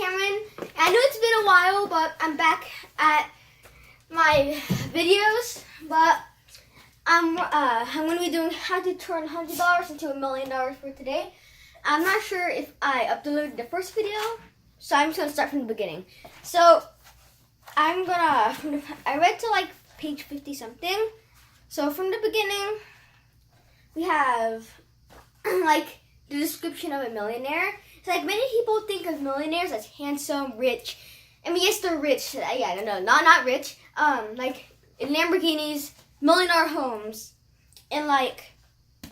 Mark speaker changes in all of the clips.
Speaker 1: Kameron. I know it's been a while, but I'm back at my videos. But I'm going to be doing how to turn $100 into $1 million for today. I'm not sure if I uploaded the first video, so I'm just going to start from the beginning. So I read to like page 50 something. So from the beginning, we have like the description of a millionaire. It's like many people think of millionaires as handsome, rich. I mean, yes, they're rich. Yeah, no, not rich. Like in Lamborghinis, million-dollar homes, and like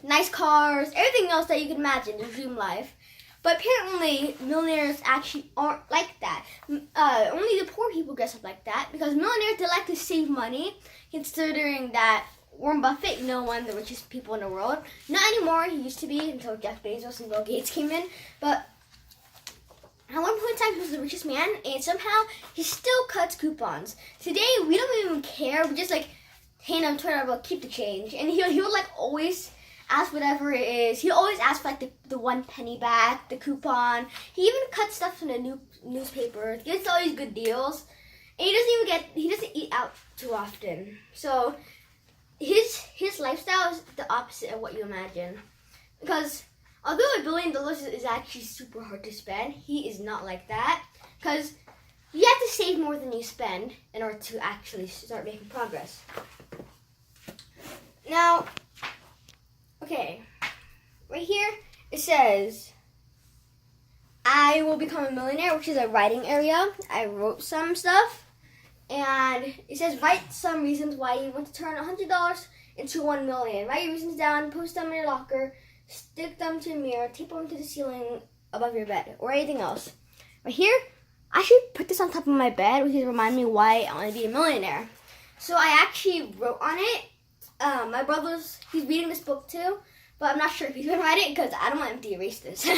Speaker 1: nice cars, everything else that you can imagine, the dream life. But apparently, millionaires actually aren't like that. Only the poor people dress up like that because millionaires, they like to save money, considering that Warren Buffett, one of the richest people in the world. Not anymore, he used to be until Jeff Bezos and Bill Gates came in. But at one point in time, he was the richest man, and somehow he still cuts coupons. Today, we don't even care. We just like hand him $20, keep the change. And he'll like always ask whatever it is. He always asks for like the 1 penny back, the coupon. He even cuts stuff from the newspaper. He gets all these good deals. And he doesn't eat out too often. So his lifestyle is the opposite of what you imagine. Because although $1 billion is actually super hard to spend, he is not like that. Because you have to save more than you spend in order to actually start making progress. Now, okay, right here it says, I will become a millionaire, which is a writing area. I wrote some stuff. And it says, write some reasons why you want to turn $100 into $1 million. Write your reasons down, post them in your locker, stick them to a mirror, tape them to the ceiling above your bed, or anything else. Right here, I should put this on top of my bed, which is remind me why I want to be a millionaire. So I actually wrote on it. My brother's, he's reading this book too, but I'm not sure if he's going to write it because I don't want him to erase this.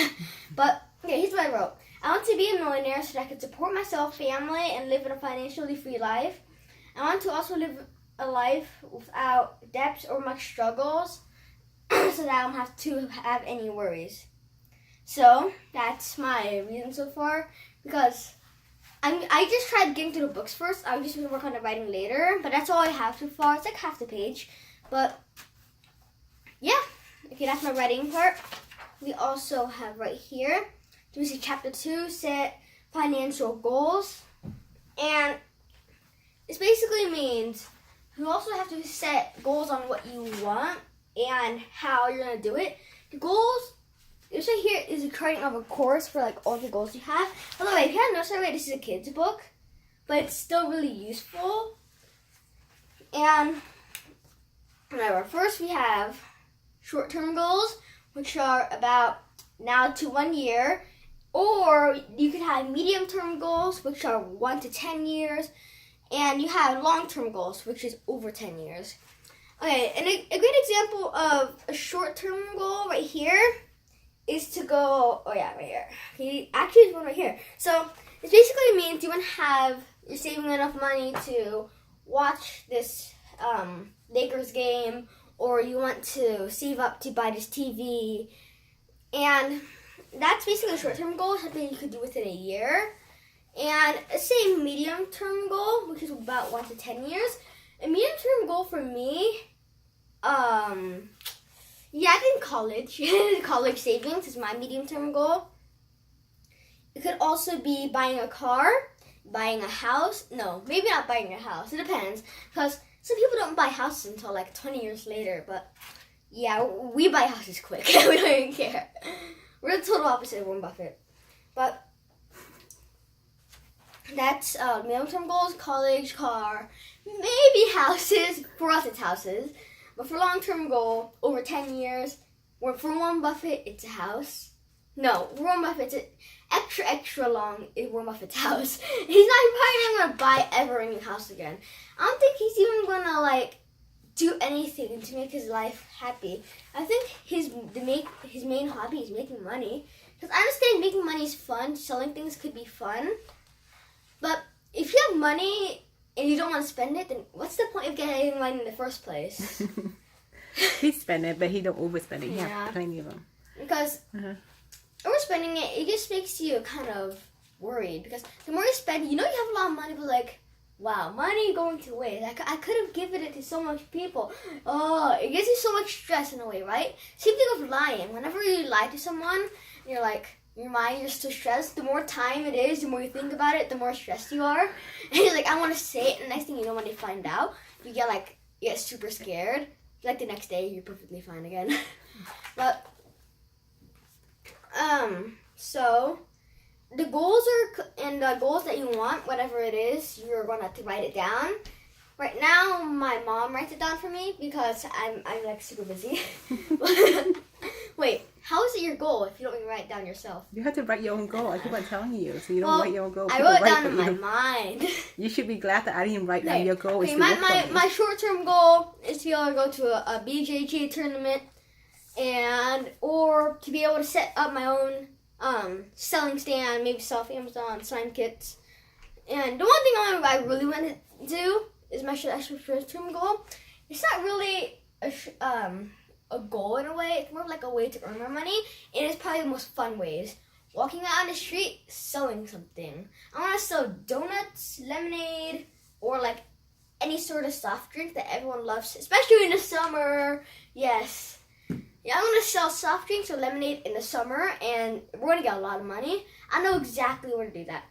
Speaker 1: But, okay, here's what I wrote. I want to be a millionaire so that I can support myself, family, and live in a financially free life. I want to also live a life without debts or much struggles so that I don't have to have any worries. So, that's my reason so far because I just tried getting through the books first. I was just going to work on the writing later, but that's all I have so far. It's like half the page. But, yeah. Okay, that's my writing part. We also have right here, we see chapter 2, set financial goals. And it basically means you also have to set goals on what you want and how you're going to do it. The goals, this right here is a creating of a course for like all the goals you have. By the way, if you haven't noticed already, this is a kid's book, but it's still really useful. And whatever. First we have short-term goals, which are about now to 1 year. Or you could have medium-term goals, which are 1 to 10 years. And you have long-term goals, which is over 10 years. Okay, and a great example of a short-term goal right here is to go, right here. Okay, actually, there's one right here. So it basically means you're saving enough money to watch this Lakers game, or you want to save up to buy this TV. And that's basically a short-term goal, something you could do within a year. And say medium-term goal, which is about 1 to 10 years. A medium-term goal for me, I think college. College savings is my medium-term goal. It could also be buying a car, buying a house. No, maybe not buying a house. It depends. Because some people don't buy houses until like 20 years later. But yeah, we buy houses quick. We don't even care. We're the total opposite of Warren Buffett. But that's medium-term goals, college, car, maybe houses. For us, it's houses. But for long-term goal, over 10 years, for Warren Buffett, it's a house. No, Warren Buffett's extra long is Warren Buffett's house. He's probably not going to buy ever a new house again. I don't think he's even going to, like, do anything to make his life happy. I think his main hobby is making money. Because I understand making money is fun. Selling things could be fun. But if you have money and you don't want to spend it, then what's the point of getting money in the first place?
Speaker 2: He spend it, but he don't overspend it. He have plenty of them.
Speaker 1: Because overspending it just makes you kind of worried because the more you spend, you know you have a lot of money, but like, wow, money going to waste. I could have given it to so much people. Oh, it gives you so much stress in a way, right? Same thing with lying. Whenever you lie to someone, you're like, your mind, you're still stressed. The more time it is, the more you think about it, the more stressed you are. And you're like, I want to say it. And the next thing you know, when they find out, you get super scared. Like the next day, you're perfectly fine again. But, so the goals the goals that you want, whatever it is, you're gonna have to write it down. Right now, my mom writes it down for me because I'm like super busy. Wait, how is it your goal if you don't even write it down yourself?
Speaker 2: You have to write your own goal. I keep on telling you, so you don't write your own goal.
Speaker 1: I
Speaker 2: People
Speaker 1: wrote it
Speaker 2: write
Speaker 1: down
Speaker 2: for
Speaker 1: in my
Speaker 2: you.
Speaker 1: mind.
Speaker 2: You should be glad that I didn't write down your goal.
Speaker 1: Okay, my short-term goal is to be able to go to a BJJ tournament or to be able to set up my own selling stand, maybe sell off Amazon, sign kits. And the one thing I really want to do is my short-term goal. It's not really a goal in a way. It's more like a way to earn more money, and it's probably the most fun ways. Walking out on the street, selling something. I want to sell donuts, lemonade, or like any sort of soft drink that everyone loves, especially in the summer. Yes. Yeah, I'm going to sell soft drinks or lemonade in the summer, and we're going to get a lot of money. I know exactly where to do that.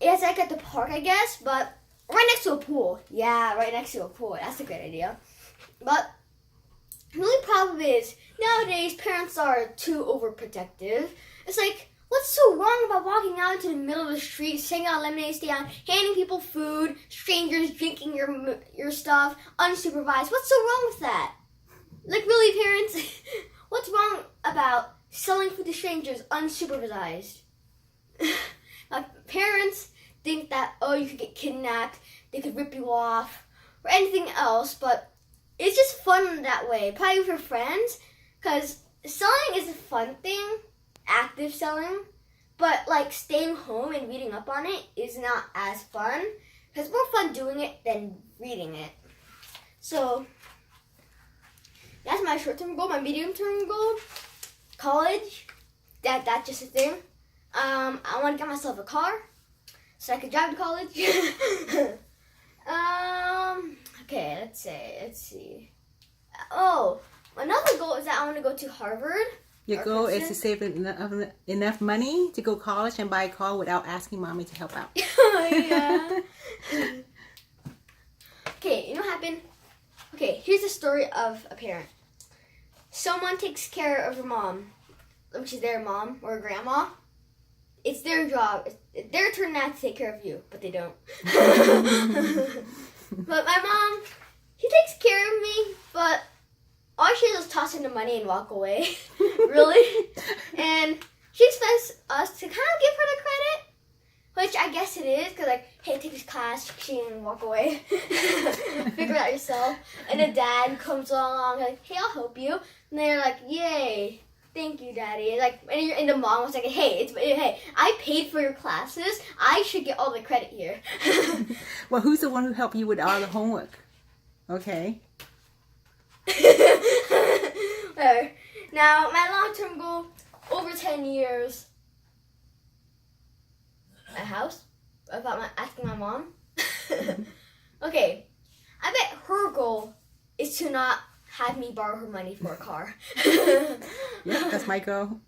Speaker 1: It's like at the park, I guess, but right next to a pool. Yeah, right next to a pool. That's a great idea. But the only problem is, nowadays, parents are too overprotective. It's like, what's so wrong about walking out into the middle of the street, sitting on a lemonade stand, handing people food, strangers drinking your stuff, unsupervised? What's so wrong with that? Like, really, parents? What's wrong about selling food to strangers unsupervised? My parents think that, oh, you could get kidnapped, they could rip you off, or anything else, but it's just fun that way. Probably with your friends, because selling is a fun thing, active selling, but like staying home and reading up on it is not as fun, because it's more fun doing it than reading it. So that's my short-term goal. My medium-term goal, college, that's just a thing. I want to get myself a car so I can drive to college. Okay, let's see. Oh, another goal is that I want to go to Harvard.
Speaker 2: Your goal is to save enough money to go to college and buy a car without asking mommy to help out.
Speaker 1: Yeah. Okay, you know what happened? Okay, here's the story of a parent. Someone takes care of your mom, which is their mom or grandma. It's their job. It's their turn now to take care of you, but they don't. But my mom, she takes care of me, but all she does is toss in the money and walk away. Really? And she expects us to kind of give her the credit, which I guess it is, because like, hey, take this class, she can walk away. Figure it out yourself. And the dad comes along, like, hey, I'll help you. And they're like, yay. Thank you, Daddy. Like, and the mom was like, hey, I paid for your classes. I should get all the credit here.
Speaker 2: Well, who's the one who helped you with all the homework? Okay.
Speaker 1: Whatever. Now, my long-term goal, over 10 years, a house. Asking my mom. Okay. I bet her goal is to not have me borrow her money for a car.
Speaker 2: Yeah, that's my goal.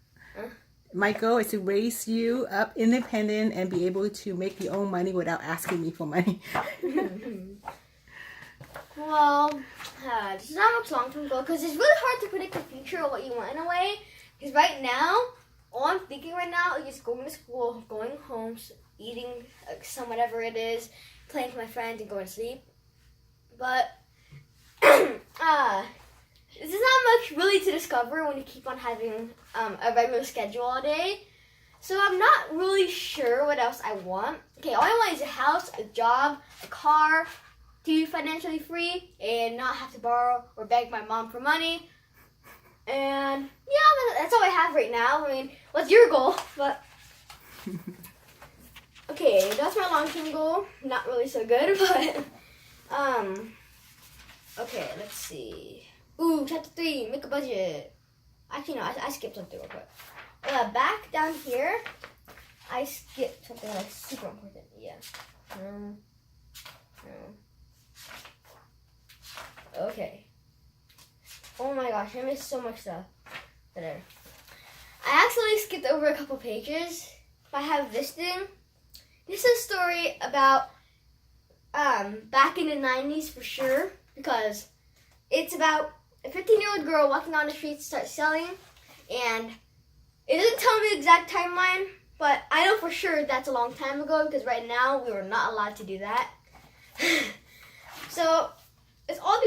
Speaker 2: My goal is to raise you up independent and be able to make your own money without asking me for money.
Speaker 1: Well, this is not much long-term goal because it's really hard to predict the future or what you want in a way. Because right now, all I'm thinking right now is just going to school, going home, eating some whatever it is, playing with my friends, and going to sleep. But there's not much really to discover when you keep on having a regular schedule all day. So I'm not really sure what else I want. Okay, all I want is a house, a job, a car, to be financially free and not have to borrow or beg my mom for money. And yeah, that's all I have right now. I mean, what's your goal? But okay, that's my long-term goal. Not really so good, but okay, let's see. Ooh, chapter 3, make a budget. Actually, no, I skipped something real quick. Back down here, I skipped something like super important. Yeah. No. Okay. Oh my gosh, I missed so much stuff. There. I actually skipped over a couple pages. I have this thing. This is a story about back in the 90s for sure, because it's about a 15-year-old girl walking down the street to start selling, and it doesn't tell me the exact timeline, but I know for sure that's a long time ago, because right now we were not allowed to do that. So it all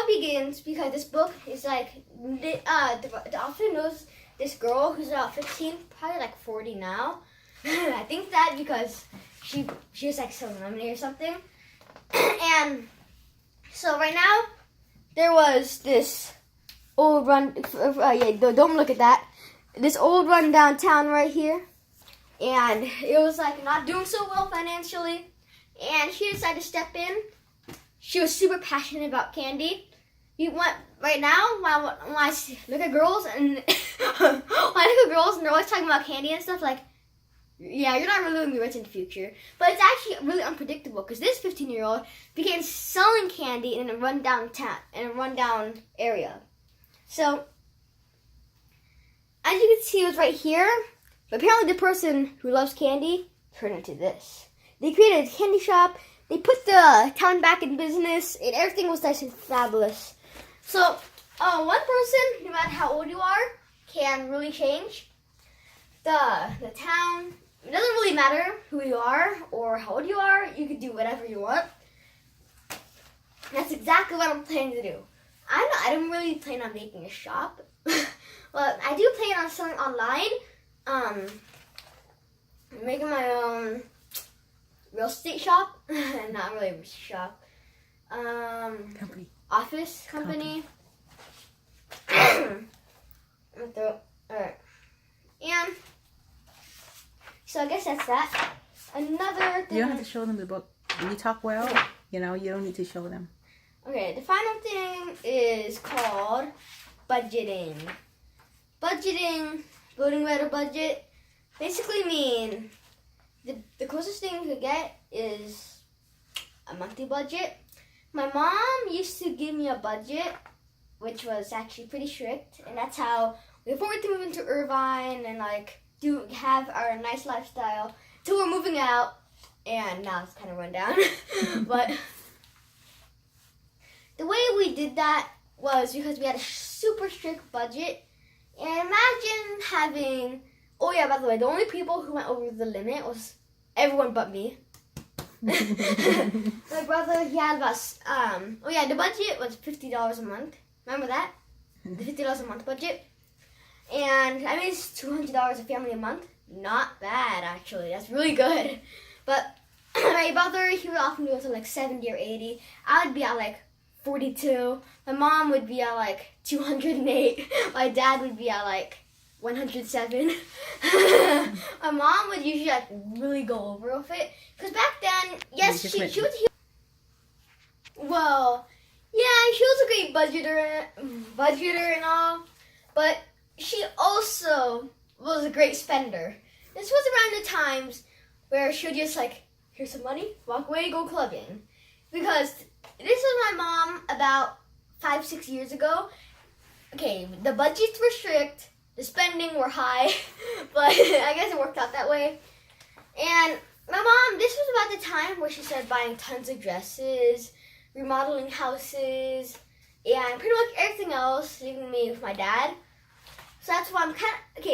Speaker 1: begins because this book is like the author knows this girl who's about 15, probably like 40 now. I think that because she was like selling lemonade or something. And so right now there was this old run. Don't look at that. This old run downtown right here, and it was like not doing so well financially. And she decided to step in. She was super passionate about candy. You want right now when I look at girls and when I look at girls and they're always talking about candy and stuff, like, yeah, you're not really going to be rich in the future. But it's actually really unpredictable because this 15-year-old began selling candy in a rundown area. So as you can see, it was right here. But apparently the person who loves candy turned into this. They created a candy shop. They put the town back in business, and everything was nice and fabulous. So, one person, no matter how old you are, can really change the town. It doesn't really matter who you are or how old you are. You can do whatever you want. That's exactly what I'm planning to do. I don't really plan on making a shop, but I do plan on selling online. Making my own real estate shop. Not really a shop.
Speaker 2: Company.
Speaker 1: Office company. Alright. And so I guess that's that. Another thing.
Speaker 2: You don't have to show them the book. When you talk well, you don't need to show them.
Speaker 1: Okay, the final thing is called budgeting. Budgeting, building a better budget, basically mean the closest thing you could get is a monthly budget. My mom used to give me a budget, which was actually pretty strict, and that's how we afforded to move into Irvine and like have our nice lifestyle till we're moving out, and now it's kind of run down. But the way we did that was because we had a super strict budget, and imagine having. Oh yeah, by the way, the only people who went over the limit was everyone but me. My brother, he had about, the budget was $50 a month. Remember that? The $50 a month budget. And I mean, it's $200 a family a month. Not bad, actually. That's really good. But my brother, he would often go to like 70 or 80. I would be at like 42. My mom would be at like 208. My dad would be at like 107. My mom would usually like really go over with it, because back then, yes, she was. Well, yeah, she was a great budgeter and all, but she also was a great spender. This was around the times where she would just like, here's some money, walk away, go clubbing, because this was my mom about 5-6 years ago. Okay, the budgets were strict. The spending were high, but I guess it worked out that way. And my mom, this was about the time where she started buying tons of dresses, remodeling houses, and pretty much everything else, leaving me with my dad. So that's why I'm kind of,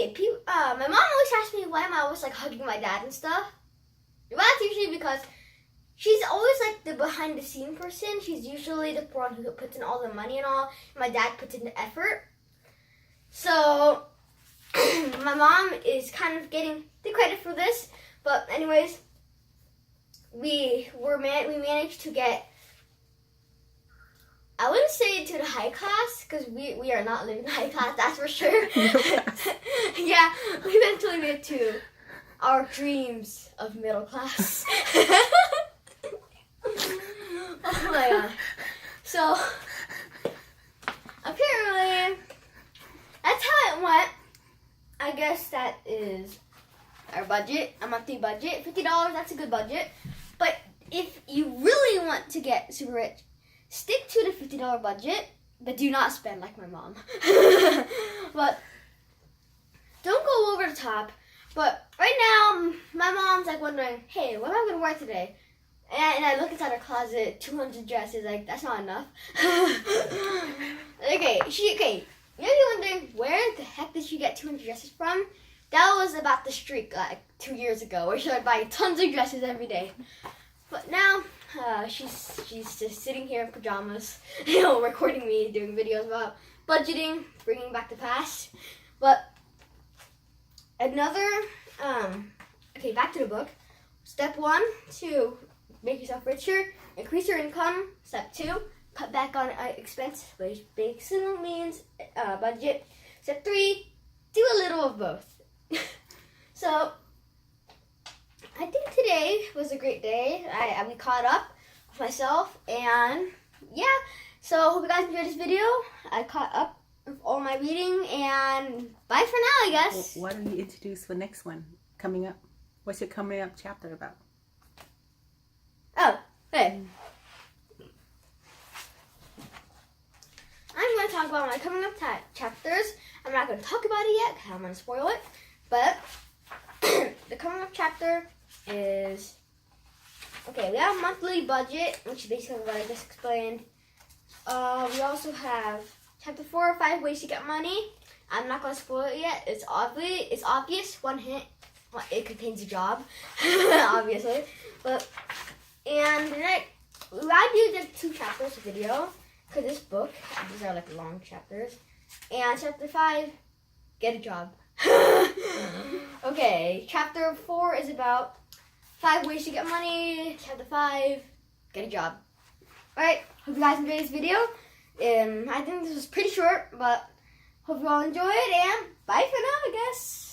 Speaker 1: my mom always asks me why am I always like hugging my dad and stuff. Well, that's usually because she's always like the behind the scene person. She's usually the one who puts in all the money and all. My dad puts in the effort. So my mom is kind of getting the credit for this, but anyways, we managed to get, I wouldn't say to the high class, because we are not living high class, that's for sure. Yeah, we eventually made it to our dreams of middle class. Oh my god. So apparently that's how it went. I guess that is our budget, a monthly budget. $50, that's a good budget. But if you really want to get super rich, stick to the $50 budget, but do not spend like my mom. But don't go over the top. But right now, my mom's like wondering, hey, what am I going to wear today? And I look inside her closet, 200 dresses, like, that's not enough. Okay, you're wondering, where the heck did she get 200 dresses from? That was about the streak, like, 2 years ago, where she would buy tons of dresses every day. But now, she's just sitting here in pajamas, recording me, doing videos about budgeting, bringing back the past. But another, okay, back to the book. Step 1, to make yourself richer, increase your income. Step 2, cut back on expense, which basically means budget. Step 3, do a little of both. So, I think today was a great day. We caught up with myself, and yeah. So, hope you guys enjoyed this video. I caught up with all my reading, and bye for now, I guess.
Speaker 2: Why don't you introduce the next one coming up? What's your coming up chapter about?
Speaker 1: Oh, hey. I'm going to talk about my coming up chapters. I'm not going to talk about it yet because I'm going to spoil it. But the coming up chapter is, okay, we have a monthly budget, which is basically what I just explained. We also have chapter 4, 5 ways to get money. I'm not going to spoil it yet. It's obvious. One hint. It contains a job, obviously. And I do the 2 chapters video because this book, these are like long chapters. And chapter 5, get a job. Okay, chapter 4 is about 5 ways to get money. Chapter 5, get a job. Alright, hope you guys enjoyed this video. I think this was pretty short, but hope you all enjoyed, and bye for now, I guess.